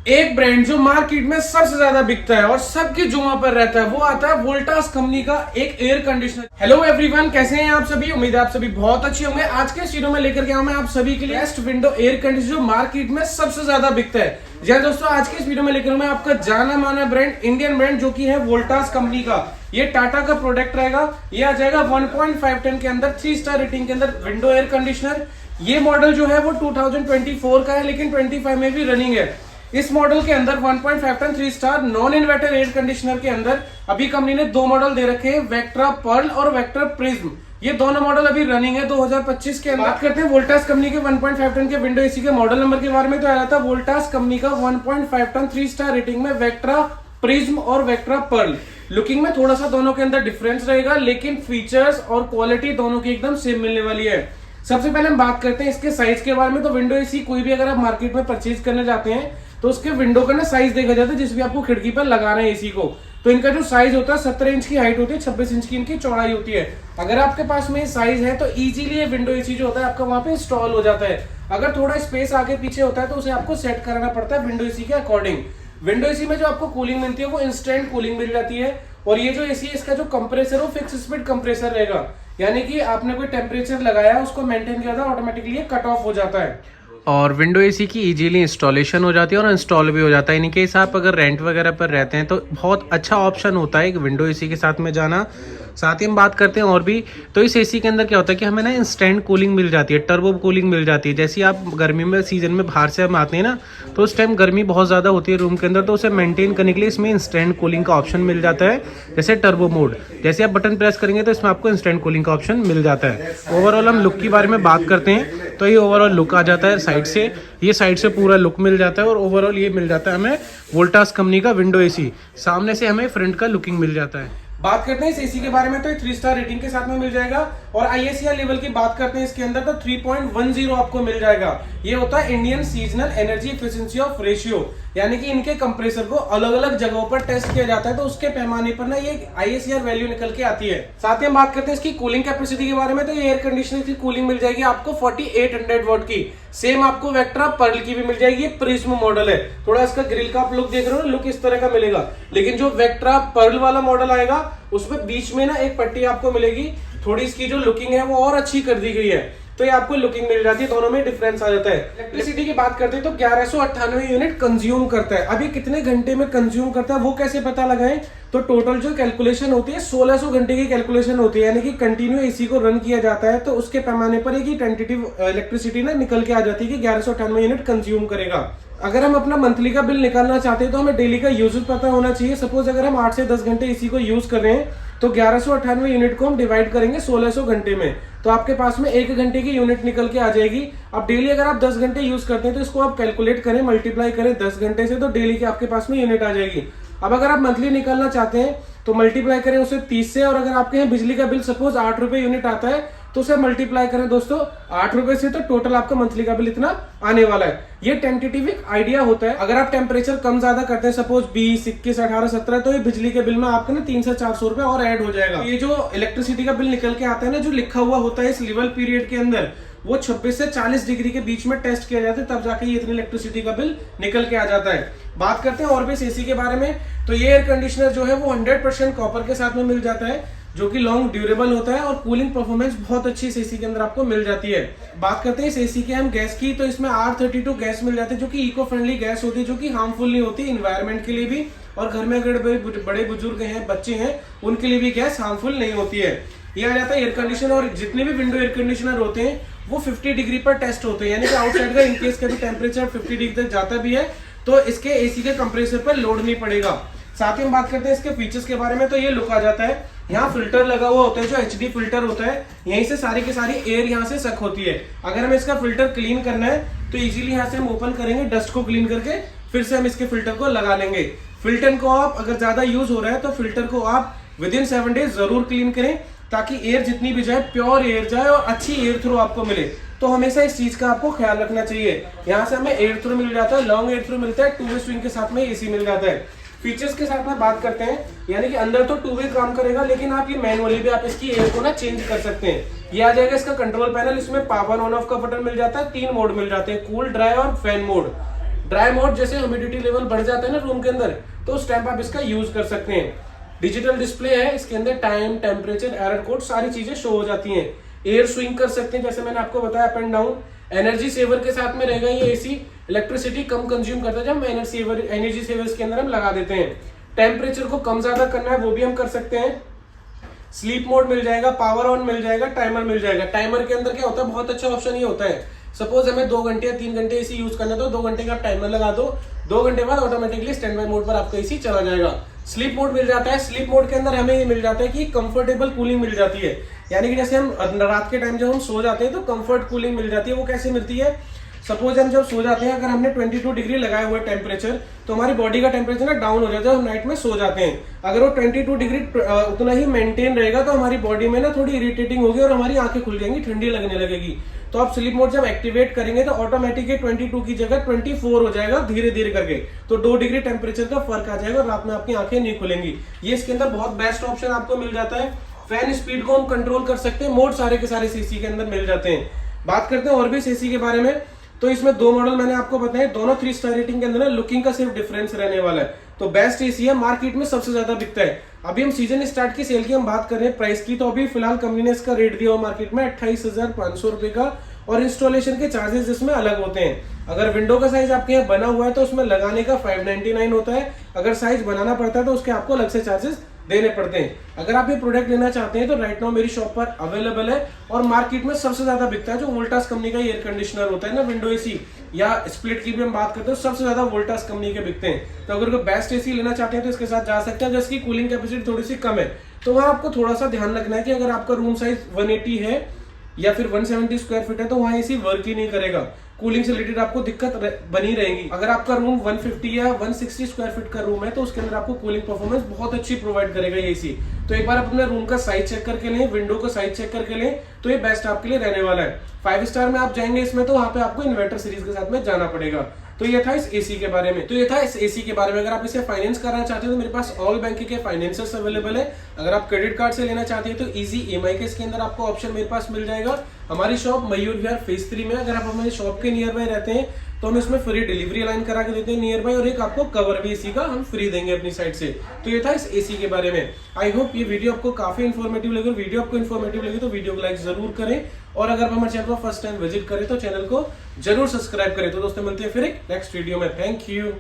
एक ब्रांड जो मार्केट में सबसे ज्यादा बिकता है और सबकी जुआ पर रहता है वो आता है वोल्टास कंपनी का एक एयर कंडीशनर। हेलो एवरीवन, कैसे हैं आप सभी? उम्मीद है आप सभी बहुत अच्छे होंगे। आज के इस वीडियो में लेकर के आऊं मैं आप सभी के लिए बेस्ट विंडो एयर कंडीशनर जो मार्केट में सबसे ज्यादा बिकता है। जी हाँ दोस्तों, आज के इस वीडियो में लेकर मैं आपका जाना माना ब्रांड, इंडियन ब्रांड जो की है वोल्टास कंपनी का। ये टाटा का प्रोडक्ट रहेगा। ये आ जाएगा 1.5 टन के अंदर 3 स्टार रेटिंग के अंदर विंडो एयर कंडीशनर। ये मॉडल जो है वो 2024 का है, लेकिन 25 में भी रनिंग है। इस मॉडल के अंदर 1.5 ton 3 star non inverter air conditioner के अंदर अभी कंपनी ने दो मॉडल दे रखे हैं, वेक्ट्रा पर्ल और वेक्ट्रा प्रिज्म। ये दोनों मॉडल अभी रनिंग है 2025 के अंदर। बात करते हैं वोल्टास कंपनी के 1.5 टन के विंडो एसी के मॉडल नंबर के बारे में, तो आया था वोल्टास कंपनी का 1.5 टन 3 स्टार रेटिंग में वेक्ट्रा प्रिज्म और वेक्ट्रा पर्ल। लुकिंग में थोड़ा सा दोनों के अंदर डिफरेंस रहेगा, लेकिन फीचर्स और क्वालिटी दोनों की एकदम सेम मिलने वाली है। सबसे पहले हम बात करते हैं इसके साइज के बारे में। तो विंडो एसी कोई भी अगर आप मार्केट में परचेज करने जाते हैं तो उसके विंडो का ना साइज देखा जाता है, जिस भी आपको खिड़की पर लगा रहे हैं एसी को। तो इनका जो साइज होता है 17 इंच की हाइट होती है, 26 इंच की इनकी चौड़ाई होती है। अगर आपके पास में साइज है तो इजीली ये विंडो एसी जो होता है आपका वहां पे इंस्टॉल हो जाता है। अगर थोड़ा स्पेस आगे पीछे होता है तो उसे आपको सेट कराना पड़ता है विंडो एसी के अकॉर्डिंग। विंडो एसी में जो आपको कूलिंग मिलती है वो इंस्टेंट कूलिंग मिल जाती है। और ये जो एसी है इसका जो कंप्रेसर है वो फिक्स स्पीड कंप्रेसर रहेगा, यानी कि आपने कोई टेम्परेचर लगाया है उसको मेंटेन किया था, ऑटोमेटिकली कट ऑफ हो जाता है। और विंडो एसी की इजीली इंस्टॉलेशन हो जाती है और इंस्टॉल भी हो जाता है। इन केस आप अगर रेंट वगैरह पर रहते हैं तो बहुत अच्छा ऑप्शन होता है एक विंडो एसी के साथ में जाना। साथ ही हम बात करते हैं और भी, तो इस एसी के अंदर क्या होता है कि हमें ना इंस्टेंट कूलिंग मिल जाती है, टर्बो कूलिंग मिल जाती है। जैसे आप गर्मी में सीजन में बाहर से हम आते हैं ना, तो उस टाइम गर्मी बहुत ज़्यादा होती है रूम के अंदर, तो उसे मेंटेन करने के लिए इसमें इंस्टेंट कूलिंग का ऑप्शन मिल जाता है। जैसे टर्बो मोड, जैसे आप बटन प्रेस करेंगे तो इसमें आपको इंस्टेंट कूलिंग का ऑप्शन मिल जाता है। ओवरऑल हम लुक के बारे में बात करते हैं तो ये ओवरऑल लुक आ जाता है साइड से, ये साइड से पूरा लुक मिल जाता है। और ओवरऑल ये मिल जाता है हमें वोल्टास कंपनी का विंडो एसी। सामने से हमें फ्रंट का लुकिंग मिल जाता है। बात करते हैं इस एसी के बारे में, तो ये 3 स्टार रेटिंग के साथ में मिल जाएगा। और आईएसआर लेवल की बात करते हैं इसके अंदर तो 3.10 आपको मिल जाएगा। ये होता है Indian seasonal energy efficiency of ratio, यानी कि इनके कंप्रेसर को अलग अलग जगहों पर टेस्ट किया जाता है, तो उसके पैमाने पर ना ये आईएसआर वैल्यू निकल के आती है। साथ ही हम बात करते हैं इसकी कूलिंग कैपेसिटी के बारे में, तो ये एयर कंडीशनर की कूलिंग मिल जाएगी आपको 4800 वॉट की। सेम आपको वेक्ट्रा पर्ल की भी मिल जाएगी। ये प्रिज्म मॉडल है, थोड़ा इसका ग्रिल का आप लुक देख रहे हो, लुक इस तरह का मिलेगा। लेकिन जो वेक्ट्रा पर्ल वाला मॉडल आएगा उसमें बीच में ना एक पट्टी आपको मिलेगी, थोड़ी इसकी जो लुकिंग है वो और अच्छी कर दी गई है, तो ये आपको लुकिंग मिल जाती है। दोनों में डिफरेंस आ जाता है। इलेक्ट्रिसिटी की बात करते हैं तो 1198 यूनिट कंज्यूम करता है। अभी कितने घंटे में कंज्यूम करता है वो कैसे पता लगाएं? तो टोटल जो कैलकुलेशन होती है 1600 घंटे की कैलकुलेशन होती है, यानी कि कंटिन्यू एसी को रन किया जाता है, तो उसके पैमाने पर एक टेंटेटिव इलेक्ट्रिसिटी ना निकल के आ जाती है कि 1198 यूनिट कंज्यूम करेगा। अगर हम अपना मंथली का बिल निकालना चाहते हैं तो हमें डेली का यूजेज पता होना चाहिए। सपोज अगर हम 8 से 10 घंटे एसी को यूज कर रहे हैं तो 1198 यूनिट को हम डिवाइड करेंगे 1600 घंटे में, तो आपके पास में 1 घंटे की यूनिट निकल के आ जाएगी। अब डेली अगर आप 10 घंटे यूज करते हैं तो इसको आप कैलकुलेट करें, मल्टीप्लाई करें 10 घंटे से, तो डेली के आपके पास में यूनिट आ जाएगी। अब अगर आप मंथली निकालना चाहते हैं तो मल्टीप्लाई करें उसे 30 से, और अगर आपके यहाँ बिजली का बिल सपोज 8 रुपए यूनिट आता है तो उसे मल्टीप्लाई करें दोस्तों 8 रुपए से, तो टोटल आपका मंथली का बिल इतना आने वाला है। ये टेंटेटिव एक आइडिया होता है। अगर आप टेम्परेचर कम ज्यादा करते हैं, सपोज 20, 21, 18, 17, तो ये बिजली के बिल में आपका ना 300 से 400 रुपए और ऐड हो जाएगा। ये जो इलेक्ट्रिसिटी का बिल निकल के आता है ना, जो लिखा हुआ होता है इस लेवल पीरियड के अंदर, वो 26 से 40 डिग्री के बीच में टेस्ट किया जाता है, तब जाके ये इतनी इलेक्ट्रिसिटी का बिल निकल के आ जाता है। बात करते हैं और भी एसी के बारे में, तो ये एयर कंडीशनर जो है वो 100% कॉपर के साथ में मिल जाता है, जो कि लॉन्ग ड्यूरेबल होता है, और कूलिंग परफॉर्मेंस बहुत अच्छी इस एसी के अंदर आपको मिल जाती है। बात करते हैं इस एसी के हम गैस की, तो इसमें R32 गैस मिल जाती है, जो कि इको फ्रेंडली गैस होती है, जो कि हार्मफुल नहीं होती इन्वायरमेंट के लिए भी, और घर में अगर बड़े बुजुर्ग हैं, बच्चे हैं, उनके लिए भी गैस हार्मफुल नहीं होती है। ये आ जाता है एयर कंडीशनर। और जितने भी विंडो एयर कंडीशनर होते हैं वो 50 डिग्री पर टेस्ट होते हैं, यानी कि आउटसाइड का इनकेस कभी टेम्परेचर 50 डिग्री तक जाता भी है तो इसके एसी के कंप्रेसर पर लोड नहीं पड़ेगा। साथ ही हम बात करते हैं इसके फीचर्स के बारे में, तो ये लुक आ जाता है। यहाँ फिल्टर लगा हुआ होता है, जो HD फिल्टर होता है, यहीं से सारी की सारी एयर यहाँ से सक होती है। अगर हमें इसका फिल्टर क्लीन करना है तो इजीली यहाँ से हम ओपन करेंगे, डस्ट को क्लीन करके फिर से हम इसके फिल्टर को लगा लेंगे। फिल्टर को आप अगर ज्यादा यूज हो रहा है तो फिल्टर को आप विदिन 7 डेज जरूर क्लीन करें, ताकि एयर जितनी भी जाए प्योर एयर जाए और अच्छी एयर थ्रो आपको मिले। तो हमेशा इस चीज का आपको ख्याल रखना चाहिए। यहाँ से हमें एयर थ्रो मिल जाता है, लॉन्ग एयर थ्रो मिलता है, 2 वे स्विंग के साथ में एसी मिल जाता है। फीचर्स के साथ में बात करते हैं, यानी कि अंदर तो 2 वे काम करेगा, लेकिन आप ये मैनुअली भी आप इसकी एयर को ना चेंज कर सकते हैं। ये आ जाएगा इसका कंट्रोल पैनल, इसमें पावर ऑन ऑफ का बटन मिल जाता है, 3 मोड मिल जाते हैं, कूल, ड्राई और फैन मोड। ड्राई मोड जैसे ह्यूमिडिटी लेवल बढ़ जाता है ना रूम के अंदर, तो उस टाइम आप इसका यूज कर सकते हैं। डिजिटल डिस्प्ले है, इसके अंदर टाइम, टेम्परेचर, एरर कोड सारी चीजें शो हो जाती हैं। एयर स्विंग कर सकते हैं जैसे मैंने आपको बताया, up and down. Energy saver के साथ में रहेगा ये एसी, इलेक्ट्रिसिटी कम कंज्यूम करता है जब हम एनर्जी सेवर्स के अंदर हम लगा देते हैं। टेम्परेचर को कम ज्यादा करना है वो भी हम कर सकते हैं। स्लीप मोड मिल जाएगा, पावर ऑन मिल जाएगा, टाइमर मिल जाएगा। टाइमर के अंदर क्या होता है, बहुत अच्छा ऑप्शन ये होता है, सपोज हमें 2 घंटे या 3 घंटे एसी यूज करना है तो 2 घंटे का टाइमर लगा दो, 2 घंटे बाद ऑटोमेटिकली स्टैंड बाय मोड पर आपका एसी चला जाएगा। स्लीप मोड मिल जाता है। स्लीप मोड के अंदर हमें ये मिल जाता है कि कंफर्टेबल कूलिंग मिल जाती है, यानी कि जैसे हम रात के टाइम जब हम सो जाते हैं तो कंफर्ट कूलिंग मिल जाती है। वो कैसे मिलती है, सपोज हम जब सो जाते हैं, अगर हमने 22 डिग्री लगाए हुए टेम्परेचर, तो हमारी बॉडी का टेम्परेचर ना डाउन हो जाता है, हम नाइट में सो जाते हैं। अगर वो 22 डिग्री उतना ही मेंटेन रहेगा तो हमारी बॉडी में ना थोड़ी इरिटेटिंग होगी और हमारी आंखें खुल जाएंगी, ठंडी लगने लगेगी। तो आप स्लीप मोड जब एक्टिवेट करेंगे तो ऑटोमेटिकली 22 की जगह 24 हो जाएगा धीरे धीरे करके, तो 2 डिग्री टेम्परेचर का फर्क आ जाएगा और रात में आपकी आंखें नहीं खुलेंगी। ये इसके अंदर बहुत बेस्ट ऑप्शन आपको मिल जाता है। फैन स्पीड को हम कंट्रोल कर सकते हैं, मोड सारे के सारे सीसी के अंदर मिल जाते हैं। बात करते हैं और भी सीसी के बारे में, तो इसमें 2 मॉडल मैंने आपको बताए, दोनों 3 स्टार रेटिंग के अंदर लुकिंग का सिर्फ डिफरेंस रहने वाला है। तो बेस्ट एसी है, मार्केट में सबसे ज्यादा बिकता है। अभी हम सीजन स्टार्ट की सेल की हम बात कर रहे हैं प्राइस की, तो अभी फिलहाल कंपनी ने इसका रेट दिया हुआ मार्केट में 28,500 रुपए का, और इंस्टॉलेशन के चार्जेस इसमें अलग होते हैं। अगर विंडो का साइज आपके यहाँ बना हुआ है तो उसमें लगाने का 599 होता है, अगर साइज बनाना पड़ता है तो उसके आपको अलग से चार्जेस देने पड़ते हैं। अगर आप ये प्रोडक्ट लेना चाहते हैं तो राइट नाउ मेरी शॉप पर अवेलेबल है, और मार्केट में सबसे ज्यादा बिकता है जो वोल्टास कंपनी का एयर कंडीशनर होता है ना, विंडो एसी या स्प्लिट की भी हम बात करते हैं, सबसे ज्यादा वोल्टास कंपनी के बिकते हैं। तो अगर कोई बेस्ट एसी लेना चाहते हैं तो इसके साथ जा सकते हैं, जिसकी कूलिंग कैपेसिटी थोड़ी सी कम है। तो वहां आपको थोड़ा सा ध्यान रखना है कि अगर आपका रूम साइज 180 है या फिर 170 स्क्वायर फीट है तो वहां एसी वर्क ही नहीं करेगा, कूलिंग से रिलेटेड आपको दिक्कत बनी रहेगी। अगर आपका रूम 150 या 160 स्क्वायर फीट का रूम है तो उसके अंदर आपको कूलिंग परफॉर्मेंस बहुत अच्छी प्रोवाइड करेगा ये एसी। तो एक बार आप अपने रूम का साइज चेक करके लें, विंडो का साइज चेक करके लें, तो ये बेस्ट आपके लिए रहने वाला है। 5 स्टार में आप जाएंगे इसमें तो वहां पे आपको इन्वर्टर सीरीज के साथ में जाना पड़ेगा। तो ये था इस एसी के बारे में। अगर आप इसे फाइनेंस करना चाहते हो तो मेरे पास ऑल बैंक के फाइनेंसर्स अवेलेबल है। अगर आप क्रेडिट कार्ड से लेना चाहते हैं तो इजी ईएमआई के इसके अंदर आपको ऑप्शन मेरे पास मिल जाएगा। हमारी शॉप मयूर विहार फेज 3 में। अगर आप हमारी शॉप के नियर बाय रहते हैं तो हम इसमें फ्री डिलीवरी अलाइन करा के देते हैं नियर बाय, और एक आपको कवर भी एसी का हम फ्री देंगे अपनी साइड से। तो ये था इस एसी के बारे में। आई होप ये वीडियो आपको काफी इन्फॉर्मेटिव लगे। वीडियो आपको इन्फॉर्मेटिव लगे तो वीडियो को लाइक जरूर करें, और अगर आप हमारे चैनल पर फर्स्ट टाइम विजिट करें तो चैनल को जरूर सब्सक्राइब करें। तो दोस्तों मिलते हैं फिर एक नेक्स्ट वीडियो में। Thank you.